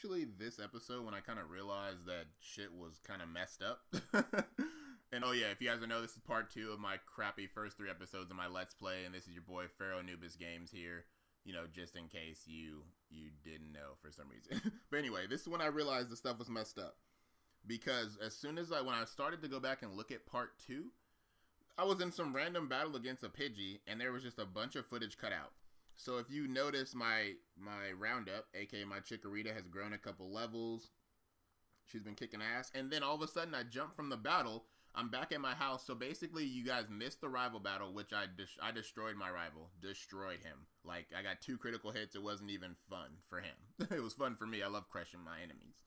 actually this episode when I kind of realized that shit was kind of messed up. And oh yeah, if you guys don't know, this is part 2 of my crappy first 3 episodes of my Let's Play, and this is your boy Pharaoh Anubis Games here. You know, just in case you didn't know for some reason. But anyway, this is when I realized the stuff was messed up. Because as soon as when I started to go back and look at part 2, I was in some random battle against a Pidgey, and there was just a bunch of footage cut out. So if you notice, my roundup, aka my Chikorita, has grown a couple levels. She's been kicking ass. And then all of a sudden, I jump from the battle. I'm back at my house. So basically, you guys missed the rival battle, which I destroyed my rival. Destroyed him. Like, I got 2 critical hits. It wasn't even fun for him. It was fun for me. I love crushing my enemies.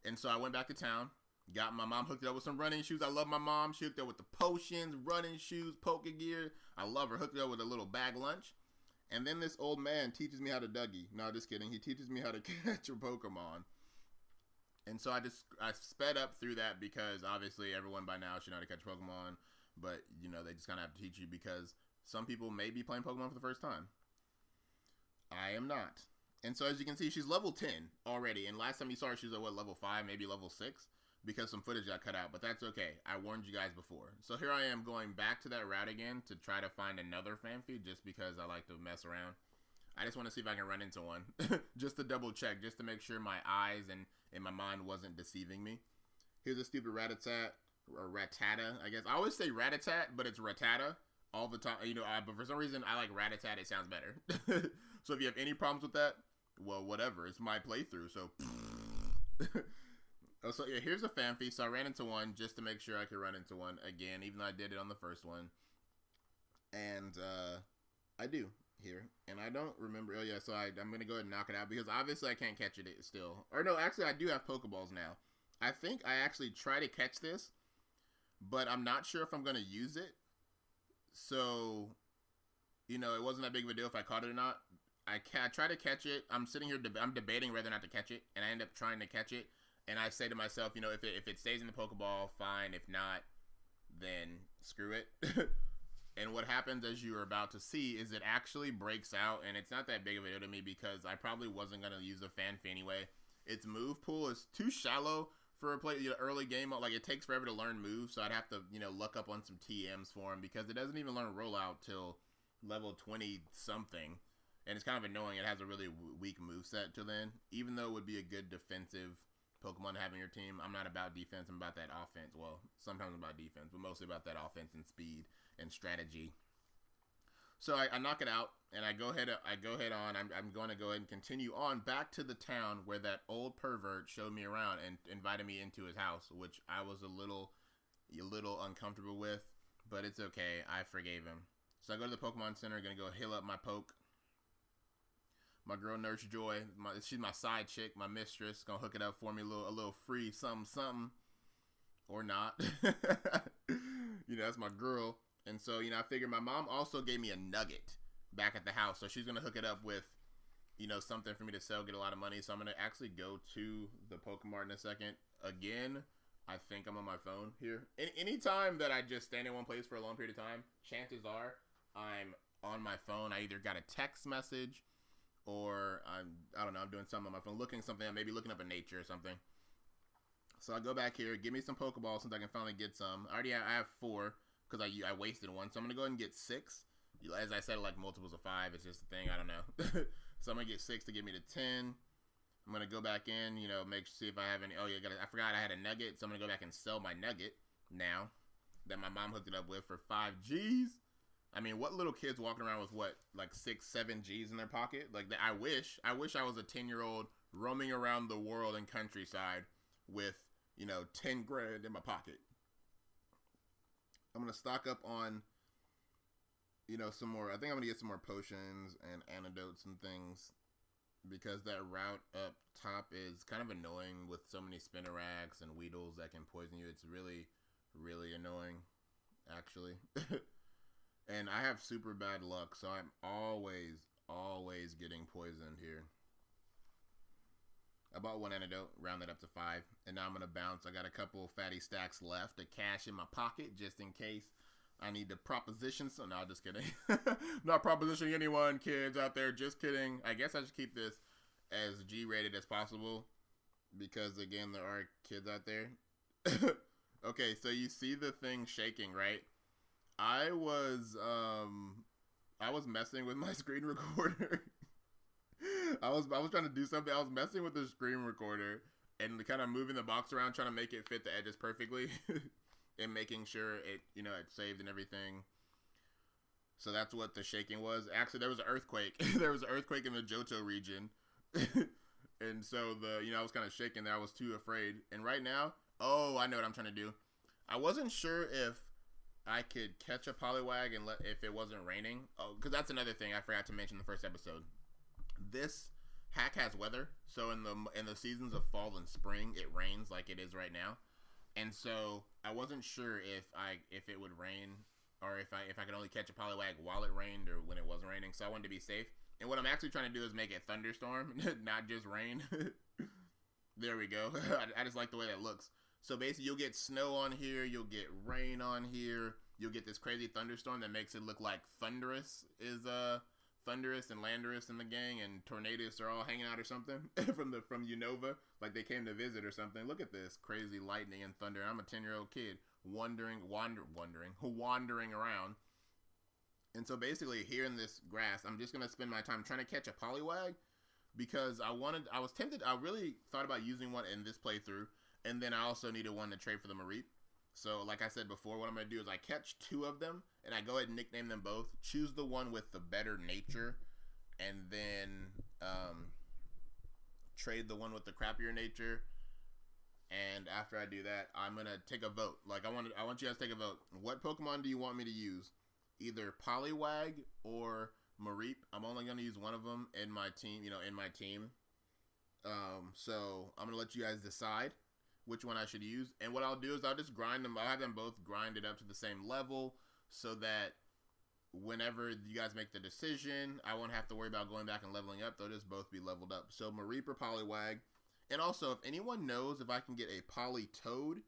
And so I went back to town. Got my mom hooked up with some running shoes. I love my mom. She hooked up with the potions, running shoes, poke gear. I love her. Hooked up with a little bag lunch. And then this old man teaches me how to Dougie. No, just kidding. He teaches me how to catch a Pokemon. And so I sped up through that because obviously everyone by now should know how to catch Pokemon. But, you know, they just kind of have to teach you because some people may be playing Pokemon for the first time. I am not. And so as you can see, she's level 10 already. And last time you saw her, she was at, what, level 5, maybe level 6? Because some footage got cut out. But that's okay. I warned you guys before. So here I am going back to that route again to try to find another Fanfi just because I like to mess around. I just want to see if I can run into one. Just to double check. Just to make sure my eyes and my mind wasn't deceiving me. Here's a stupid Rattata. Or Rattata, I guess. I always say Rattatat, but it's Rattata all the time. You know, but for some reason, I like Rattatat. It sounds better. So if you have any problems with that, well, whatever. It's my playthrough, so... Oh, so yeah, here's a Fanfi. So I ran into one just to make sure I could run into one again, even though I did it on the first one. And I do here. And I don't remember. Oh, yeah, so I'm going to go ahead and knock it out because obviously I can't catch it still. Or no, actually I do have Pokeballs now. I think I actually try to catch this, but I'm not sure if I'm going to use it. So, you know, it wasn't that big of a deal if I caught it or not. I try to catch it. I'm sitting here, I'm debating whether or not to catch it, and I end up trying to catch it. And I say to myself, you know, if it stays in the Pokeball, fine. If not, then screw it. And what happens, as you are about to see, is it actually breaks out. And it's not that big of a deal to me because I probably wasn't going to use a Fanfi anyway. Its move pool is too shallow for a early game. Like, it takes forever to learn moves. So I'd have to, you know, look up on some TMs for him because it doesn't even learn rollout till level 20-something. And it's kind of annoying. It has a really weak moveset till then. Even though it would be a good defensive Pokemon to have in your team. I'm not about defense. I'm about that offense. Well, sometimes I'm about defense, but mostly about that offense and speed and strategy. So I knock it out, and I go ahead on. I'm going to go ahead and continue on back to the town where that old pervert showed me around and invited me into his house, which I was a little uncomfortable with, but it's okay. I forgave him. So I go to the Pokemon Center, going to go heal up my poke. My girl Nurse Joy, she's my side chick, my mistress, gonna hook it up for me, a little free something, or not. You know, that's my girl. And so, you know, I figured my mom also gave me a nugget back at the house, so she's gonna hook it up with, you know, something for me to sell, get a lot of money. So I'm gonna actually go to the Pokemart in a second. Again, I think I'm on my phone here. Anytime that I just stand in one place for a long period of time, chances are I'm on my phone. I either got a text message, or I don't know, I'm doing something on my phone, looking something, maybe looking up in nature or something. So I go back here, give me some Pokeballs since I can finally get some. I have 4 because I wasted 1, so I'm gonna go ahead and get 6. As I said, like multiples of 5, it's just a thing, I don't know. So I'm gonna get 6 to get me to 10. I'm gonna go back in, you know, see if I have any. Oh yeah, I forgot I had a nugget, so I'm gonna go back and sell my nugget now that my mom hooked it up with for 5 G's. I mean, what little kids walking around with what, like 6, 7 G's in their pocket? Like, I wish I was a 10-year-old roaming around the world and countryside with, you know, 10 grand in my pocket. I'm going to stock up on, you know, some more. I think I'm going to get some more potions and antidotes and things because that route up top is kind of annoying with so many Spinnerags and Weedles that can poison you. It's really, really annoying, actually. And I have super bad luck, so I'm always getting poisoned here. I bought 1 antidote, rounded up to 5, and now I'm going to bounce. I got a couple fatty stacks left of cash in my pocket just in case I need to proposition. So, no, just kidding. Not propositioning anyone, kids out there. Just kidding. I guess I should keep this as G-rated as possible. because again, there are kids out there. Okay, so you see the thing shaking, right? I was messing with my screen recorder. I was trying to do something. I was messing with the screen recorder and kind of moving the box around, trying to make it fit the edges perfectly, and making sure it it saved and everything. So that's what the shaking was. Actually, there was an earthquake. There was an earthquake in the Johto region, and so I was kind of shaking there. I was too afraid. And right now, oh, I know what I'm trying to do. I wasn't sure if I could catch a Poliwag and if it wasn't raining. Oh, because that's another thing I forgot to mention in the first episode. This hack has weather, so in the seasons of fall and spring, it rains like it is right now, and so I wasn't sure if it would rain or if I could only catch a Poliwag while it rained or when it wasn't raining. So I wanted to be safe. And what I'm actually trying to do is make it thunderstorm, not just rain. There we go. I just like the way that looks. So basically, you'll get snow on here, you'll get rain on here, you'll get this crazy thunderstorm that makes it look like Thunderous and Landorus and the gang and Tornadus are all hanging out or something from Unova, like they came to visit or something. Look at this crazy lightning and thunder. I'm a 10-year-old kid wandering around. And so basically here in this grass, I'm just gonna spend my time trying to catch a Poliwag because I was tempted. I really thought about using one in this playthrough, and then I also needed one to trade for the Mareep. So like I said before, what I'm going to do is I catch 2 of them, and I go ahead and nickname them both. Choose the one with the better nature, and then trade the one with the crappier nature. And after I do that, I'm going to take a vote. Like I want you guys to take a vote. What Pokemon do you want me to use? Either Poliwag or Mareep. I'm only going to use one of them in my team, So I'm going to let you guys decide which one I should use. And what I'll do is I'll just grind them. I'll have them both grinded up to the same level so that whenever you guys make the decision, I won't have to worry about going back and leveling up. They'll just both be leveled up. So Mareep or Poliwag. And also, if anyone knows if I can get a Politoed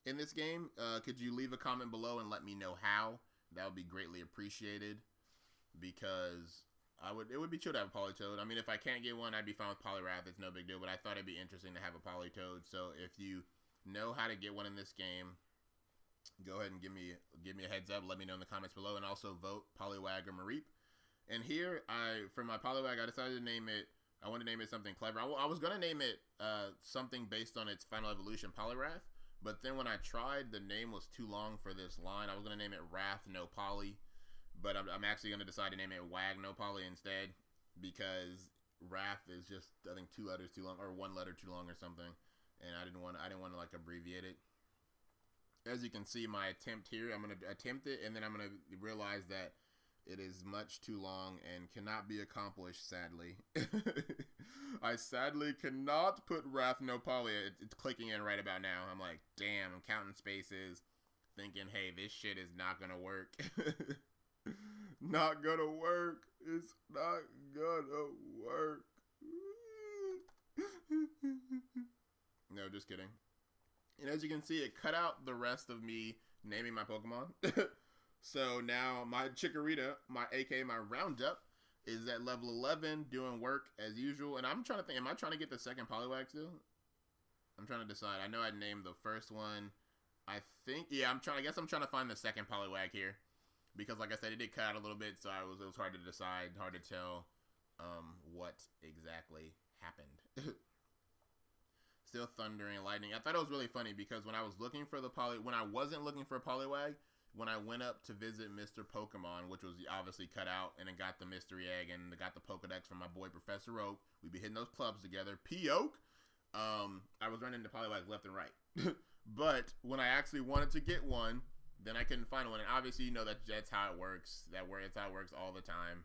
in this game, could you leave a comment below and let me know how? That would be greatly appreciated, because it would be chill to have a Politoed. I mean, if I can't get one, I'd be fine with Poliwrath. It's no big deal, but I thought it'd be interesting to have a Politoed. So if you know how to get one in this game, go ahead and give me a heads up. Let me know in the comments below, and also vote Poliwag or Mareep. And here, for my Poliwag, I decided to name it. I want to name it something clever. I was gonna name it something based on its final evolution, Poliwrath. But then when I tried, the name was too long for this line. I was gonna name it Wrath No Poly. But I'm actually going to decide to name it Wag No Poly instead, because Wrath is just, I think, 2 letters too long, or 1 letter too long or something, and I didn't want to like abbreviate it. As you can see, my attempt here, I'm going to attempt it, and then I'm going to realize that it is much too long and cannot be accomplished, sadly. I sadly cannot put Wrath No Poly. It's clicking in right about now. I'm like, damn, I'm counting spaces, thinking, hey, this shit is not going to work. Not gonna work. It's not gonna work. No, just kidding. And as you can see, it cut out the rest of me naming my Pokemon. So now my Chikorita, my Roundup, is at level 11, doing work as usual. And I'm trying to think, am I trying to get the second Poliwag still? I'm trying to decide. I know I named the first one. I think, yeah, I guess I'm trying to find the second Poliwag here. Because, like I said, it did cut out a little bit, so it was hard to decide, hard to tell what exactly happened. Still thundering and lightning. I thought it was really funny because when I was looking for when I wasn't looking for a Poliwag, when I went up to visit Mr. Pokemon, which was obviously cut out, and then got the mystery egg and got the Pokedex from my boy Professor Oak, we'd be hitting those clubs together. P-Oak! I was running into Poliwags left and right. But when I actually wanted to get one, then I couldn't find one, and obviously you know that's how it works. That's how it works all the time.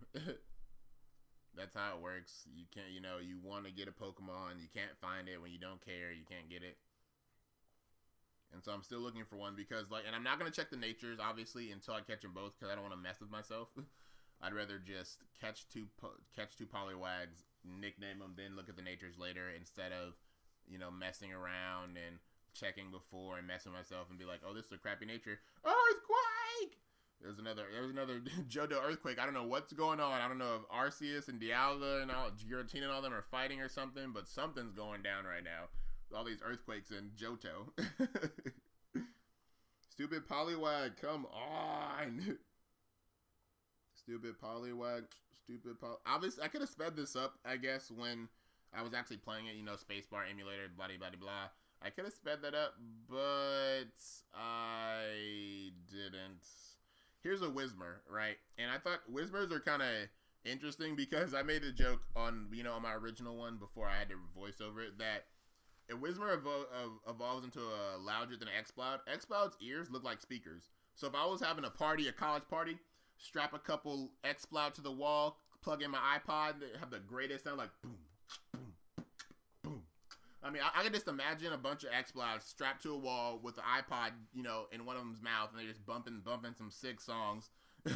That's how it works. You can't, you want to get a Pokemon, you can't find it when you don't care, you can't get it. And so I'm still looking for one because, and I'm not gonna check the natures obviously until I catch them both because I don't want to mess with myself. I'd rather just catch two Poliwags, nickname them, then look at the natures later instead of, messing around and checking before and messing myself and be like, oh, this is a crappy nature. Earthquake! There's another Johto earthquake. I don't know what's going on. I don't know if Arceus and Dialga and Giratina and all them are fighting or something, but something's going down right now. All these earthquakes in Johto. Stupid Poliwag, come on. Stupid Poliwag, stupid Poliwag. Obviously, I could have sped this up, I guess, when I was actually playing it, you know, spacebar emulator, blah, blah, blah, blah. I could have sped that up, but I didn't. Here's a Whismer, right? And I thought Whismers are kind of interesting because I made a joke on, you know, on my original one before I had to voice over it that if Whismer evolves into a Loudred than an Exploud, Exploud's ears look like speakers. So if I was having a party, a college party, strap a couple Exploud to the wall, plug in my iPod, have the greatest sound, like boom, boom, boom. I mean, I can just imagine a bunch of Explouds strapped to a wall with the iPod, you know, in one of them's mouth, and they're just bumping some sick songs,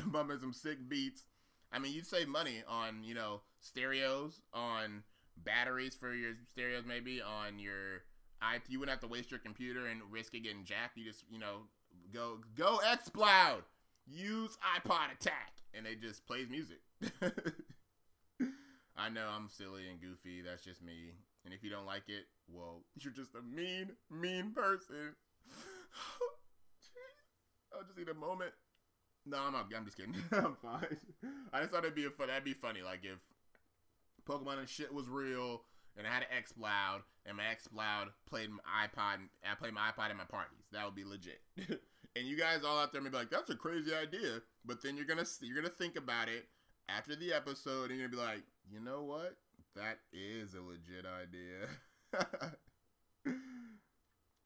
bumping some sick beats. I mean, you'd save money on, you know, stereos, on batteries for your stereos, maybe on your you wouldn't have to waste your computer and risk it getting jacked. You just, you know, go Exploud, use iPod attack, and it just plays music. I know I'm silly and goofy. That's just me. And if you don't like it, well, you're just a mean person. I'll just need a moment. No, I'm just kidding. I'm fine. I just thought that'd be funny. Like if Pokemon and shit was real, and I had an Exploud, and my Exploud played my iPod, and I played my iPod in my parties. That would be legit. And you guys all out there may be like, "That's a crazy idea," but then you're gonna think about it after the episode, and you're gonna be like, "You know what? That is a legit idea."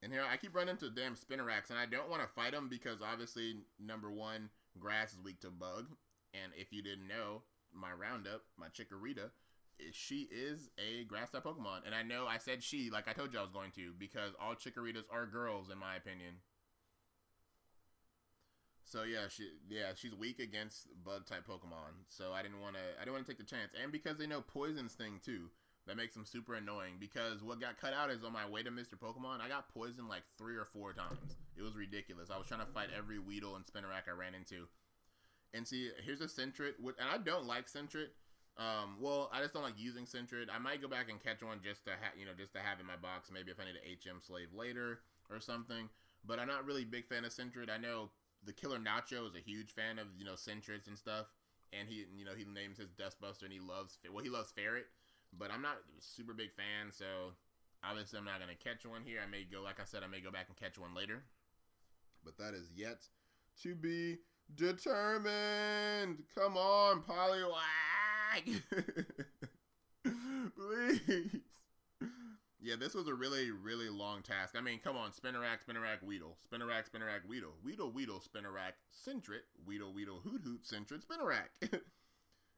And here I keep running into damn Spinneracks, and I don't want to fight them because obviously, number one, grass is weak to bug, and if you didn't know, my Roundup, my Chikorita, she is a grass type Pokemon. And I know I said she, like I told you I was going to, because all Chikoritas are girls in my opinion. So yeah, she's weak against bug type Pokemon. So I didn't want to take the chance. And because they know Poison Sting too, that makes them super annoying. Because what got cut out is on my way to Mr. Pokemon, I got poisoned like 3 or 4 times. It was ridiculous. I was trying to fight every Weedle and Spinnerack I ran into. And see, here's a Sentret, and I don't like Sentret. Well, I just don't like using Sentret. I might go back and catch one just to have in my box. Maybe if I need an HM slave later or something. But I'm not really a big fan of Sentret. I know the Killer Nacho is a huge fan of, you know, Sentrets and stuff. And he, you know, he names his Dustbuster and he loves Ferret. But I'm not a super big fan, so obviously I'm not going to catch one here. I may go, like I said, I may go back and catch one later. But that is yet to be determined. Come on, Poliwag. Please. Yeah, this was a really, really long task. I mean, come on. Spinnerack, Weedle. Spinnerack, Weedle. Weedle, Spinnerack, Sentret. Weedle, Hoot, Sentret, Spinnerack.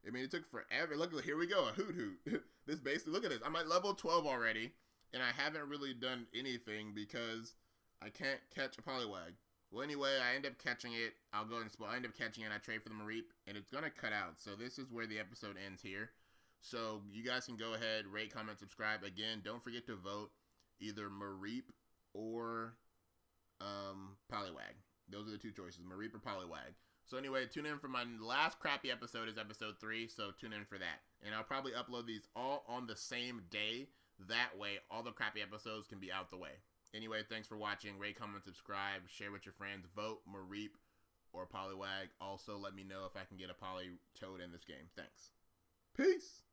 I mean, it took forever. Look, here we go. A Hoot. This basically, look at this. I'm at level 12 already, and I haven't really done anything because I can't catch a Poliwag. Well, anyway, I end up catching it. I'll go and I end up catching it, and I trade for the Mareep, and it's going to cut out. So this is where the episode ends here. So you guys can go ahead, rate, comment, subscribe. Again, don't forget to vote either Mareep or Poliwag. Those are the 2 choices, Mareep or Poliwag. So anyway, tune in for my last crappy episode is episode 3, so tune in for that. And I'll probably upload these all on the same day. That way, all the crappy episodes can be out the way. Anyway, thanks for watching. Rate, comment, subscribe, share with your friends. Vote Mareep or Poliwag. Also, let me know if I can get a Politoed in this game. Thanks. Peace.